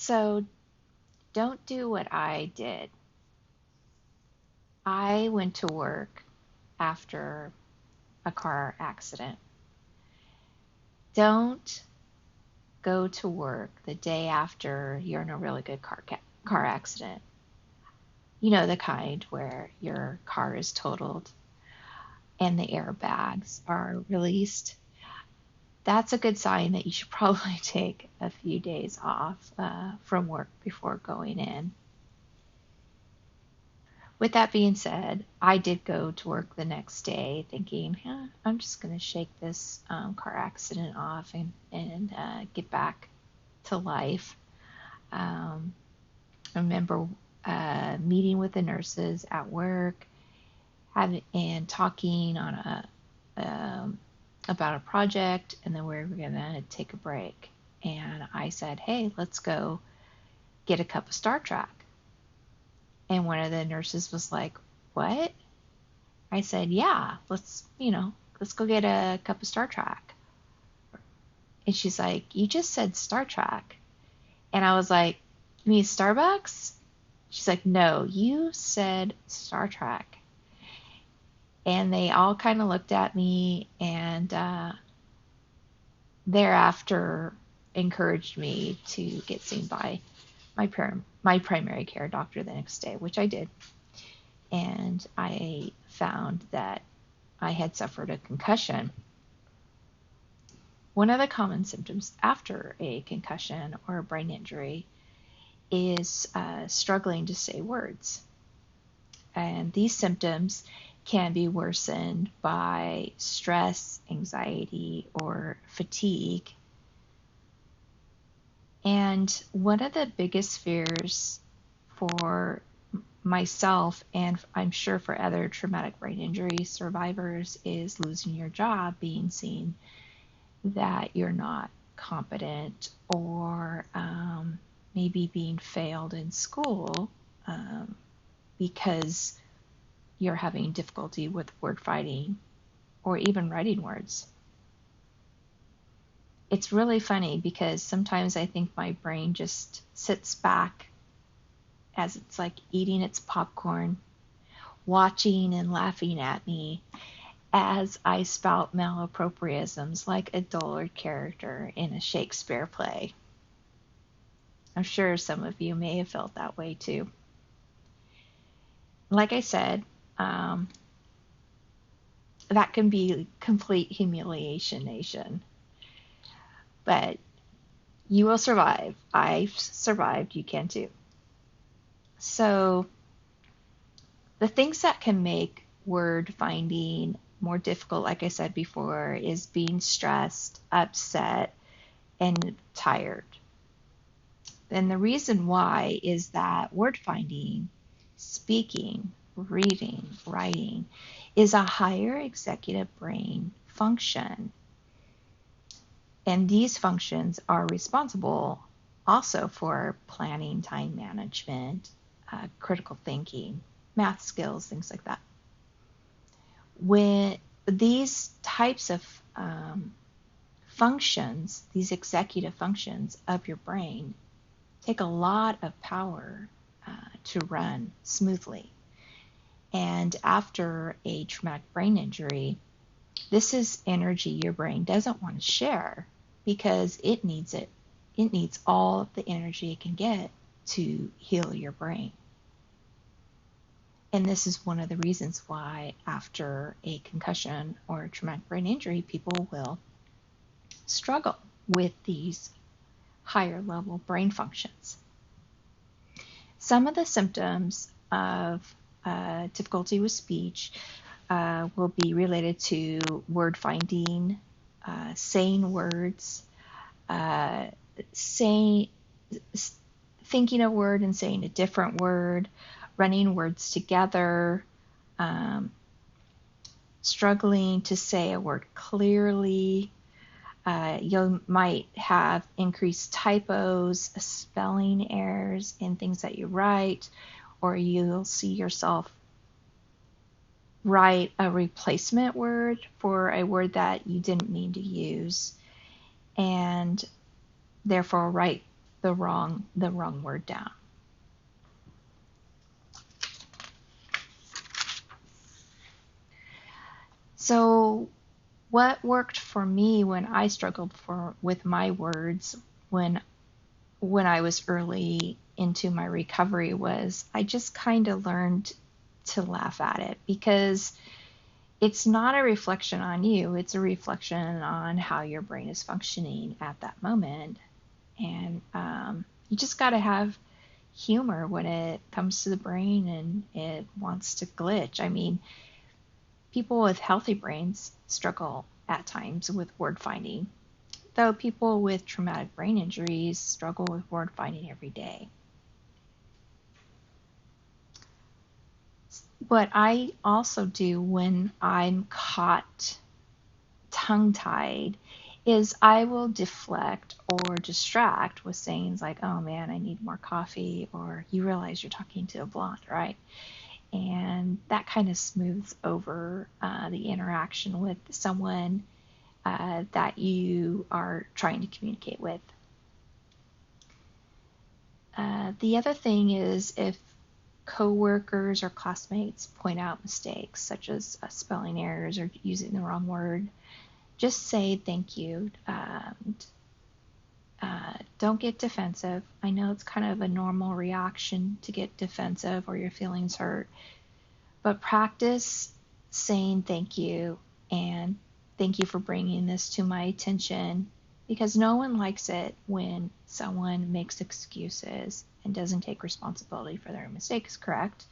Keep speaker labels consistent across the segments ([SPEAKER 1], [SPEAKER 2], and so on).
[SPEAKER 1] So don't do what I did. I went to work after a car accident. Don't go to work the day after you're in a really good car accident. You know, the kind where your car is totaled and the airbags are released. That's a good sign that you should probably take a few days off from work before going in. With that being said, I did go to work the next day thinking, I'm just going to shake this car accident off and get back to life. I remember meeting with the nurses at work and talking on about a project, and then we were going to take a break. And I said, hey, let's go get a cup of Star Trek. And one of the nurses was like, what? I said, yeah, let's go get a cup of Star Trek. And she's like, you just said Star Trek. And I was like, you mean Starbucks? She's like, no, you said Star Trek. And they all kind of looked at me and thereafter encouraged me to get seen by my primary care doctor the next day, which I did. And I found that I had suffered a concussion. One of the common symptoms after a concussion or a brain injury is struggling to say words. And these symptoms can be worsened by stress, anxiety, or fatigue. And one of the biggest fears for myself, and I'm sure for other traumatic brain injury survivors, is losing your job, being seen that you're not competent, or maybe being failed in school because you're having difficulty with word finding or even writing words. It's really funny because sometimes I think my brain just sits back as it's like eating its popcorn, watching and laughing at me as I spout malapropriisms like a dullard character in a Shakespeare play. I'm sure some of you may have felt that way too. Like I said, that can be complete humiliation nation. But you will survive. I've survived. You can too. So the things that can make word finding more difficult, like I said before, is being stressed, upset, and tired. And the reason why is that word finding, speaking, reading, writing is a higher executive brain function. And these functions are responsible also for planning, time management, critical thinking, math skills, things like that. When these types of functions, these executive functions of your brain, take a lot of power to run smoothly. And after a traumatic brain injury, this is energy your brain doesn't want to share because it needs it. It needs all the energy it can get to heal your brain. And this is one of the reasons why after a concussion or a traumatic brain injury, people will struggle with these higher level brain functions. Some of the symptoms of difficulty with speech will be related to word finding, saying words, thinking a word and saying a different word, running words together, struggling to say a word clearly. You might have increased typos, spelling errors in things that you write, or you'll see yourself write a replacement word for a word that you didn't mean to use, and therefore write the wrong word down. So what worked for me when I struggled with my words when I was early into my recovery was I just kind of learned to laugh at it, because it's not a reflection on you, it's a reflection on how your brain is functioning at that moment. And you just got to have humor when it comes to the brain and it wants to glitch. I mean, people with healthy brains struggle at times with word finding, though people with traumatic brain injuries struggle with word finding every day. What I also do when I'm caught tongue-tied is I will deflect or distract with sayings like, oh man, I need more coffee, or you realize you're talking to a blonde, right? And that kind of smooths over the interaction with someone that you are trying to communicate with. The other thing is, if coworkers or classmates point out mistakes, such as spelling errors or using the wrong word, just say thank you. Don't get defensive. I know it's kind of a normal reaction to get defensive or your feelings hurt, but practice saying thank you and thank you for bringing this to my attention, because no one likes it when someone makes excuses and doesn't take responsibility for their mistakes, correct?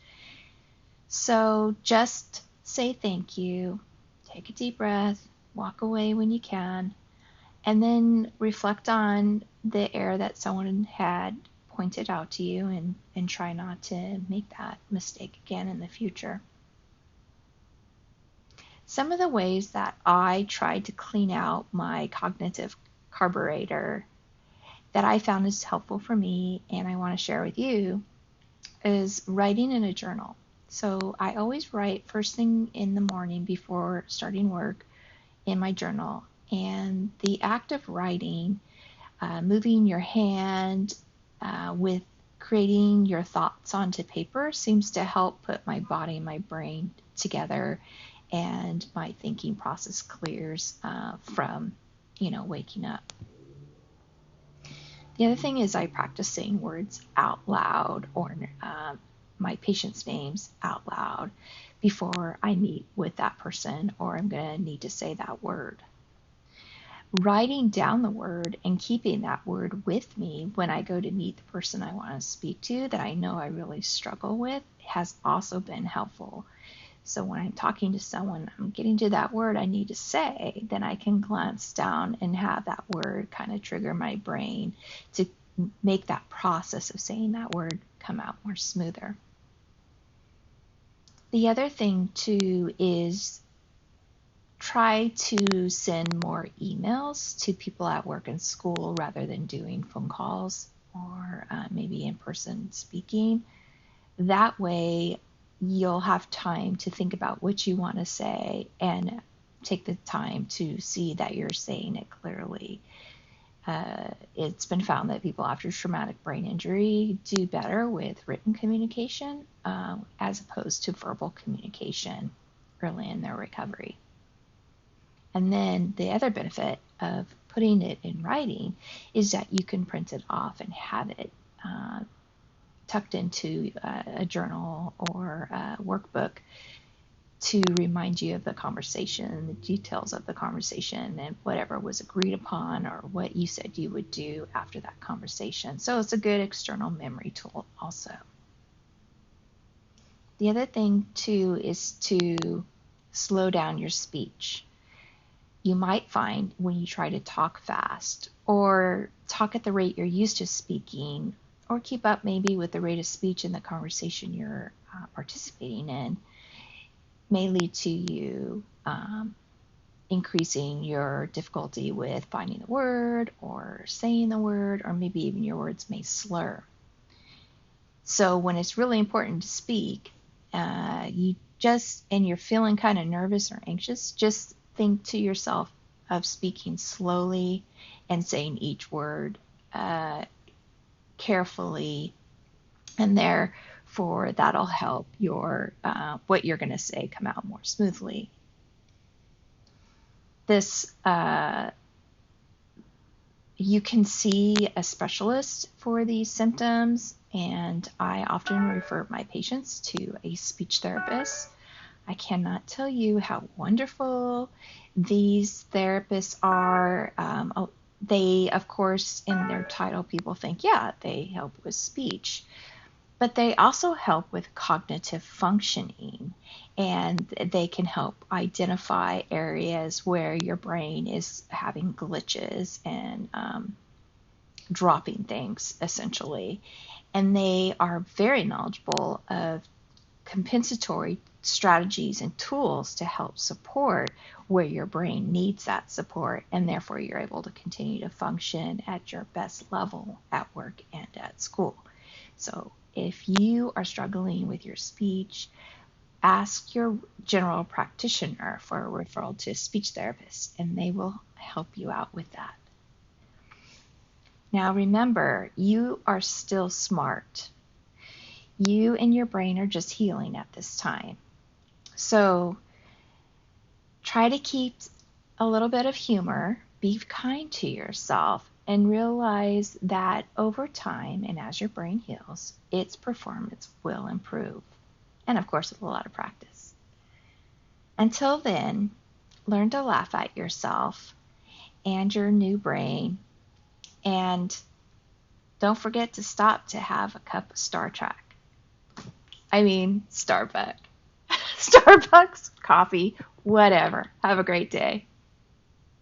[SPEAKER 1] So just say thank you, take a deep breath, walk away when you can, and then reflect on the error that someone had pointed out to you, and try not to make that mistake again in the future. Some of the ways that I tried to clean out my cognitive carburetor that I found is helpful for me and I want to share with you is writing in a journal. So I always write first thing in the morning before starting work in my journal. And the act of writing, moving your hand with creating your thoughts onto paper, seems to help put my body and my brain together, and my thinking process clears from, waking up. The other thing is I practice saying words out loud, or my patients' names out loud before I meet with that person, or I'm going to need to say that word. Writing down the word and keeping that word with me when I go to meet the person I want to speak to that I know I really struggle with has also been helpful. So when I'm talking to someone, I'm getting to that word I need to say, then I can glance down and have that word kind of trigger my brain to make that process of saying that word come out more smoother. The other thing too is try to send more emails to people at work and school rather than doing phone calls or maybe in-person speaking. That way you'll have time to think about what you want to say and take the time to see that you're saying it clearly. It's been found that people after traumatic brain injury do better with written communication as opposed to verbal communication early in their recovery. And then the other benefit of putting it in writing is that you can print it off and have it tucked into a journal or a workbook to remind you of the conversation, the details of the conversation, and whatever was agreed upon or what you said you would do after that conversation. So it's a good external memory tool also. The other thing too is to slow down your speech. You might find when you try to talk fast or talk at the rate you're used to speaking, or keep up maybe with the rate of speech in the conversation you're participating in, may lead to you increasing your difficulty with finding the word or saying the word, or maybe even your words may slur. So when it's really important to speak, and you're feeling kind of nervous or anxious, just think to yourself of speaking slowly and saying each word carefully, and therefore that'll help your what you're going to say come out more smoothly. This you can see a specialist for these symptoms, and I often refer my patients to a speech therapist. I cannot tell you how wonderful these therapists are. They, of course, in their title, people think, yeah, they help with speech, but they also help with cognitive functioning, and they can help identify areas where your brain is having glitches and dropping things, essentially. And they are very knowledgeable of compensatory strategies and tools to help support where your brain needs that support, and therefore you're able to continue to function at your best level at work and at school. So if you are struggling with your speech, ask your general practitioner for a referral to a speech therapist, and they will help you out with that. Now remember, you are still smart. You and your brain are just healing at this time. So try to keep a little bit of humor, be kind to yourself, and realize that over time and as your brain heals, its performance will improve. And of course, with a lot of practice. Until then, learn to laugh at yourself and your new brain. And don't forget to stop to have a cup of Starbucks. Starbucks coffee, whatever. Have a great day.